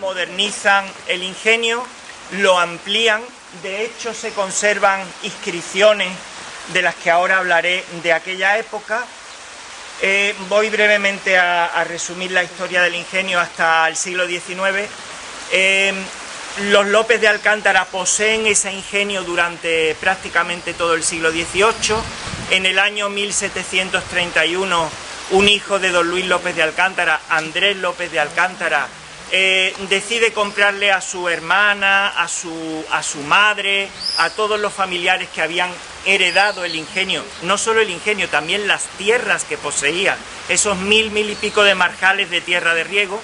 Modernizan el ingenio, lo amplían, de hecho se conservan inscripciones de las que ahora hablaré de aquella época. Voy brevemente a resumir la historia del ingenio hasta el siglo XIX. Los López de Alcántara poseen ese ingenio durante prácticamente todo el siglo XVIII. En el año 1731, un hijo de don Luis López de Alcántara, Andrés López de Alcántara, decide comprarle a su hermana, a su madre, a todos los familiares que habían heredado el ingenio, no solo el ingenio, también las tierras que poseía, esos mil y pico de marjales de tierra de riego.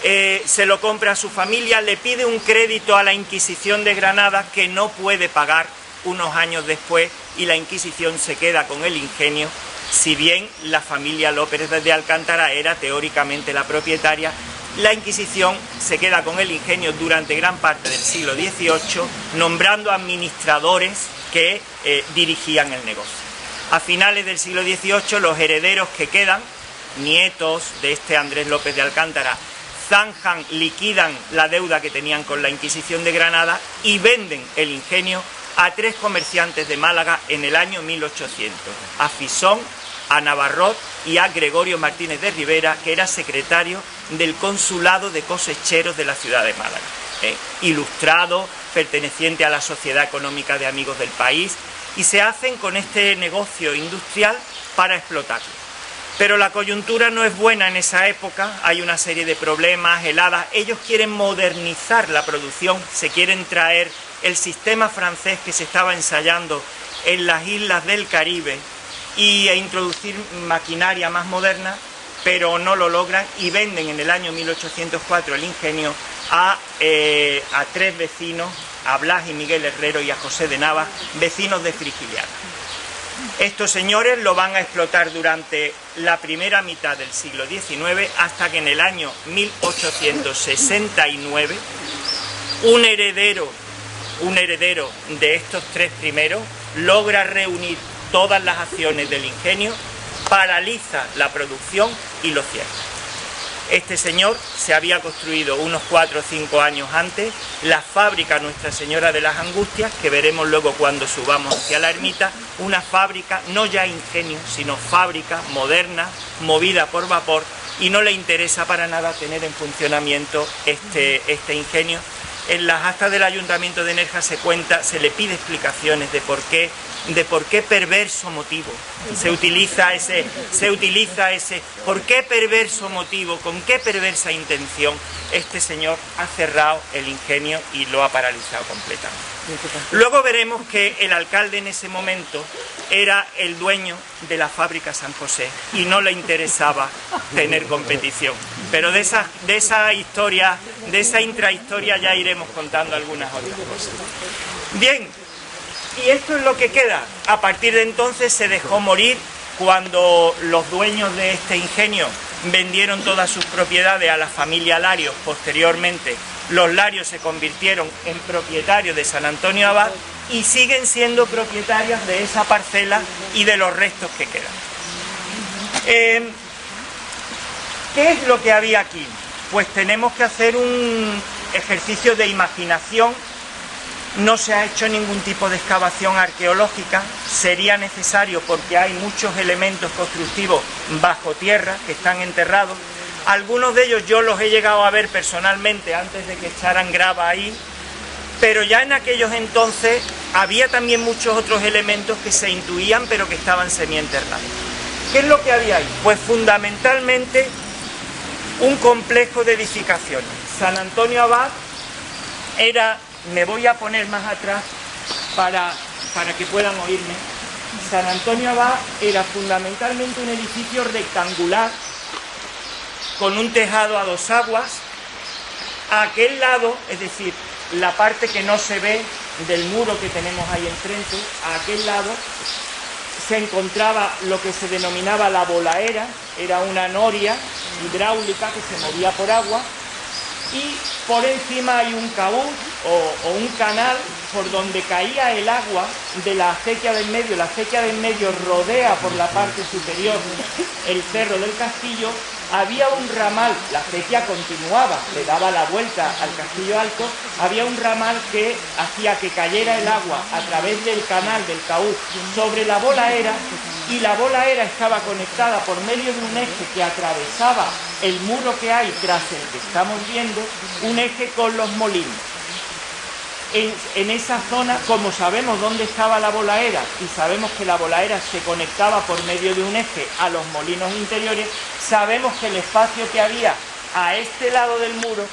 Se lo compra a su familia, le pide un crédito a la Inquisición de Granada que no puede pagar unos años después, y la Inquisición se queda con el ingenio, si bien la familia López de Alcántara era teóricamente la propietaria. La Inquisición se queda con el ingenio durante gran parte del siglo XVIII, nombrando administradores que dirigían el negocio. A finales del siglo XVIII, los herederos que quedan, nietos de este Andrés López de Alcántara, zanjan, liquidan la deuda que tenían con la Inquisición de Granada y venden el ingenio a 3 comerciantes de Málaga en el año 1800, a Fisón, a Navarrot y a Gregorio Martínez de Rivera, que era secretario del Consulado de Cosecheros de la ciudad de Málaga, ilustrado, perteneciente a la Sociedad Económica de Amigos del País, y se hacen con este negocio industrial para explotarlo. Pero la coyuntura no es buena en esa época, hay una serie de problemas, heladas. Ellos quieren modernizar la producción, se quieren traer el sistema francés que se estaba ensayando en las islas del Caribe e introducir maquinaria más moderna, pero no lo logran y venden en el año 1804 el ingenio a 3 vecinos, a Blas y Miguel Herrero y a José de Navas, vecinos de Frigiliana. Estos señores lo van a explotar durante la primera mitad del siglo XIX, hasta que en el año 1869 un heredero de estos 3 primeros logra reunir todas las acciones del ingenio, paraliza la producción y lo cierra. Este señor se había construido unos 4 o 5 años antes la fábrica Nuestra Señora de las Angustias, que veremos luego cuando subamos hacia la ermita, una fábrica, no ya ingenio, sino fábrica moderna, movida por vapor, y no le interesa para nada tener en funcionamiento este ingenio. En las actas del Ayuntamiento de Nerja se le pide explicaciones de por qué perverso motivo se utiliza ese, por qué perverso motivo, con qué perversa intención este señor ha cerrado el ingenio y lo ha paralizado completamente. Luego veremos que el alcalde en ese momento era el dueño de la fábrica San José y no le interesaba tener competición. Pero de esa historia, de esa intrahistoria, ya iremos contando algunas otras cosas. Bien, y esto es lo que queda. A partir de entonces se dejó morir cuando los dueños de este ingenio vendieron todas sus propiedades a la familia Larios. Posteriormente, los Larios se convirtieron en propietarios de San Antonio Abad y siguen siendo propietarios de esa parcela y de los restos que quedan. ¿Qué es lo que había aquí? Pues tenemos que hacer un ejercicio de imaginación. No se ha hecho ningún tipo de excavación arqueológica, sería necesario porque hay muchos elementos constructivos bajo tierra que están enterrados. Algunos de ellos yo los he llegado a ver personalmente antes de que echaran grava ahí, pero ya en aquellos entonces había también muchos otros elementos que se intuían pero que estaban semienterrados. ¿Qué es lo que había ahí? Pues fundamentalmente un complejo de edificaciones. San Antonio Abad era... Me voy a poner más atrás para que puedan oírme. San Antonio Abad era fundamentalmente un edificio rectangular con un tejado a 2 aguas. A aquel lado, es decir, la parte que no se ve del muro que tenemos ahí enfrente, a aquel lado se encontraba lo que se denominaba la bolaera, era una noria hidráulica que se movía por agua, y por encima hay un cabuz o un canal por donde caía el agua de la acequia del medio. La acequia del medio rodea por la parte superior el cerro del castillo había un ramal, la acequia continuaba, le daba la vuelta al Castillo Alto, había un ramal que hacía que cayera el agua a través del canal del Caú sobre la Bolaera, y la Bolaera estaba conectada por medio de un eje que atravesaba el muro que hay tras el que estamos viendo, un eje con los molinos. En esa zona, como sabemos dónde estaba la Bolaera y sabemos que la Bolaera se conectaba por medio de un eje a los molinos interiores, sabemos que el espacio que había a este lado del muro,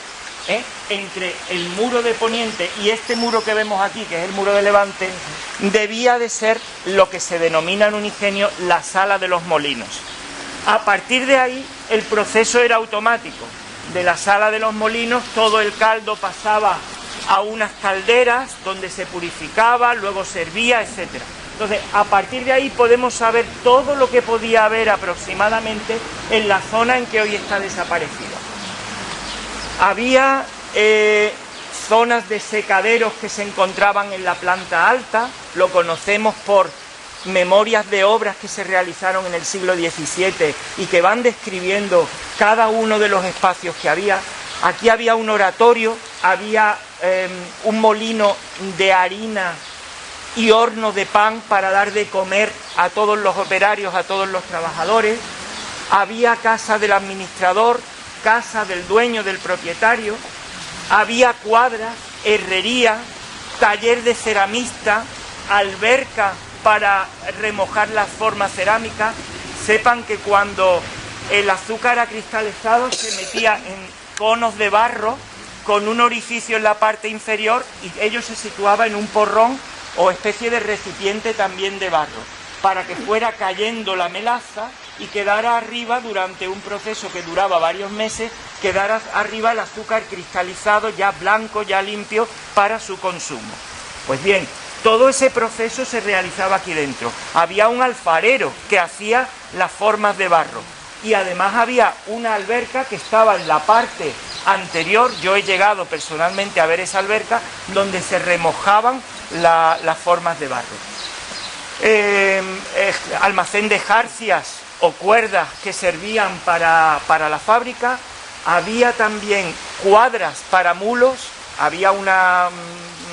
entre el muro de Poniente y este muro que vemos aquí, que es el muro de Levante, debía de ser lo que se denomina en un ingenio la sala de los molinos. A partir de ahí el proceso era automático. De la sala de los molinos todo el caldo pasaba a unas calderas donde se purificaba, luego servía, etc. Entonces, a partir de ahí podemos saber todo lo que podía haber aproximadamente en la zona en que hoy está desaparecida. Había zonas de secaderos que se encontraban en la planta alta, lo conocemos por memorias de obras que se realizaron en el siglo XVII y que van describiendo cada uno de los espacios que había. Aquí había un oratorio, había un molino de harina y horno de pan para dar de comer a todos los operarios, a todos los trabajadores. Había casa del administrador, casa del dueño, del propietario. Había cuadras, herrería, taller de ceramista, alberca para remojar las formas cerámicas. Sepan que cuando el azúcar era cristalizado se metía en conos de barro con un orificio en la parte inferior y ello se situaba en un porrón o especie de recipiente también de barro, para que fuera cayendo la melaza y quedara arriba durante un proceso que duraba varios meses, quedara arriba el azúcar cristalizado ya blanco, ya limpio para su consumo. Pues bien, todo ese proceso se realizaba aquí dentro. Había un alfarero que hacía las formas de barro y además había una alberca que estaba en la parte anterior. Yo he llegado personalmente a ver esa alberca donde se remojaban las formas de barro. Almacén de jarcias o cuerdas que servían para la fábrica. Había también cuadras para mulos.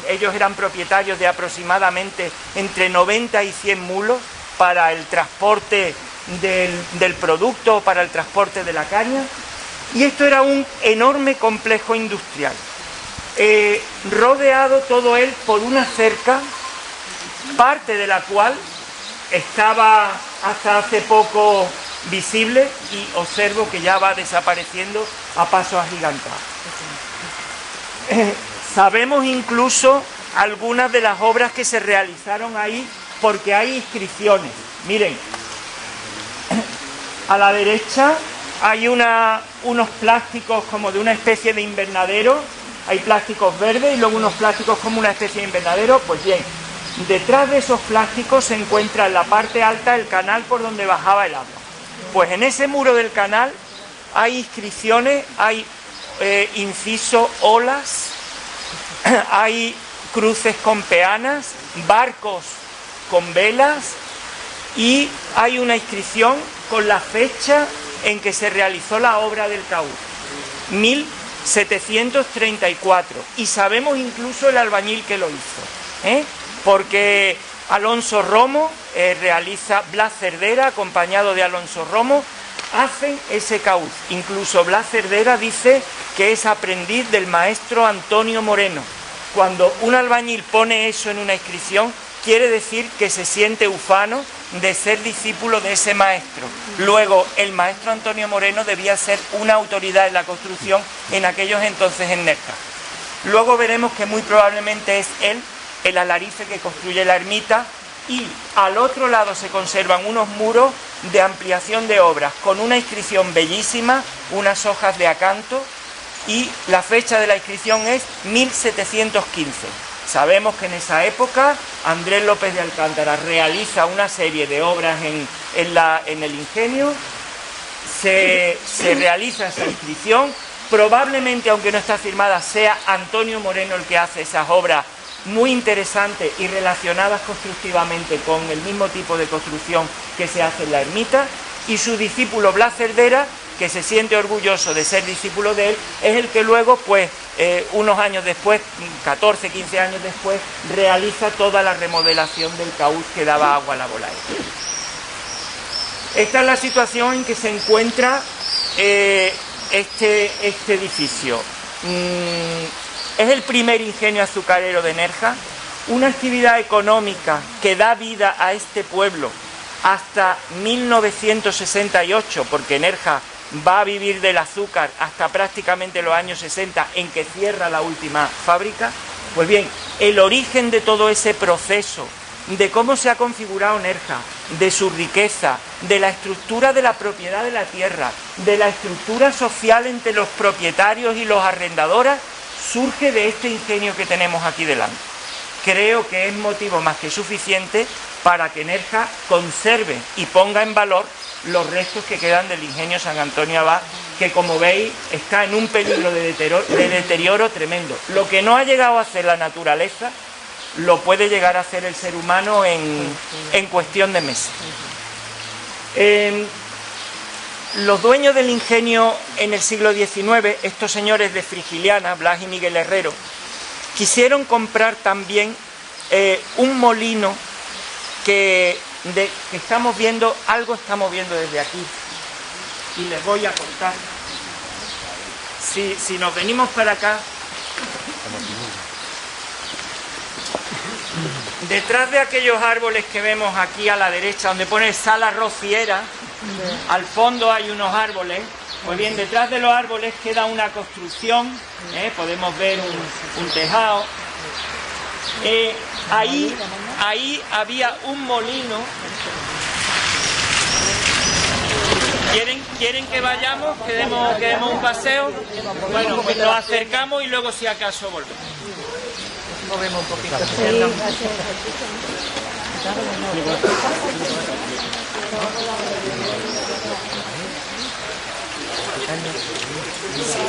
Ellos eran propietarios de aproximadamente entre 90 y 100 mulos para el transporte del producto, para el transporte de la caña. Y esto era un enorme complejo industrial, rodeado todo él por una cerca, parte de la cual estaba hasta hace poco visible y observo que ya va desapareciendo a pasos agigantados. Sabemos incluso algunas de las obras que se realizaron ahí porque hay inscripciones. Miren, a la derecha hay unos plásticos como de una especie de invernadero, hay plásticos verdes y luego unos plásticos como una especie de invernadero. Pues bien, detrás de esos plásticos se encuentra en la parte alta el canal por donde bajaba el agua. Pues en ese muro del canal hay inscripciones, hay inciso olas, hay cruces con peanas, barcos con velas y hay una inscripción con la fecha en que se realizó la obra del Caú, 1734, y sabemos incluso el albañil que lo hizo, porque Alonso Romo realiza, Blas Cerdera, acompañado de Alonso Romo, hacen ese Caú. Incluso Blas Cerdera dice que es aprendiz del maestro Antonio Moreno. Cuando un albañil pone eso en una inscripción, quiere decir que se siente ufano de ser discípulo de ese maestro. Luego, el maestro Antonio Moreno debía ser una autoridad en la construcción en aquellos entonces en Nerja. Luego veremos que muy probablemente es él el alarife que construye la ermita, y al otro lado se conservan unos muros de ampliación de obras con una inscripción bellísima, unas hojas de acanto, y la fecha de la inscripción es 1715. Sabemos que en esa época Andrés López de Alcántara realiza una serie de obras en el ingenio, se realiza esa inscripción, probablemente, aunque no está firmada, sea Antonio Moreno el que hace esas obras muy interesantes y relacionadas constructivamente con el mismo tipo de construcción que se hace en la ermita, y su discípulo Blas Cerdera que se siente orgulloso de ser discípulo de él, es el que luego, pues, unos años después, 14, 15 años después, realiza toda la remodelación del cauce que daba agua a la Bolaña. Esta es la situación en que se encuentra este edificio. Es el primer ingenio azucarero de Nerja, una actividad económica que da vida a este pueblo hasta 1968, porque Nerja va a vivir del azúcar hasta prácticamente los años 60, en que cierra la última fábrica. Pues bien, el origen de todo ese proceso, de cómo se ha configurado Nerja, de su riqueza, de la estructura de la propiedad de la tierra, de la estructura social entre los propietarios y los arrendadoras, surge de este ingenio que tenemos aquí delante. Creo que es motivo más que suficiente para que Nerja conserve y ponga en valor los restos que quedan del ingenio San Antonio Abad, que, como veis, está en un peligro de deterioro tremendo. Lo que no ha llegado a hacer la naturaleza lo puede llegar a hacer el ser humano en cuestión de meses. Los dueños del ingenio en el siglo XIX, estos señores de Frigiliana, Blas y Miguel Herrero, quisieron comprar también un molino que estamos viendo, algo estamos viendo desde aquí, y les voy a contar. Si nos venimos para acá, detrás de aquellos árboles que vemos aquí a la derecha, donde pone Sala Rociera, al fondo hay unos árboles. Pues bien, detrás de los árboles queda una construcción, podemos ver un tejado. Ahí había un molino. ¿Quieren que vayamos? ¿Que demos un paseo? Bueno, pues nos acercamos y luego, si acaso, volvemos. Movemos un poquito. Sí.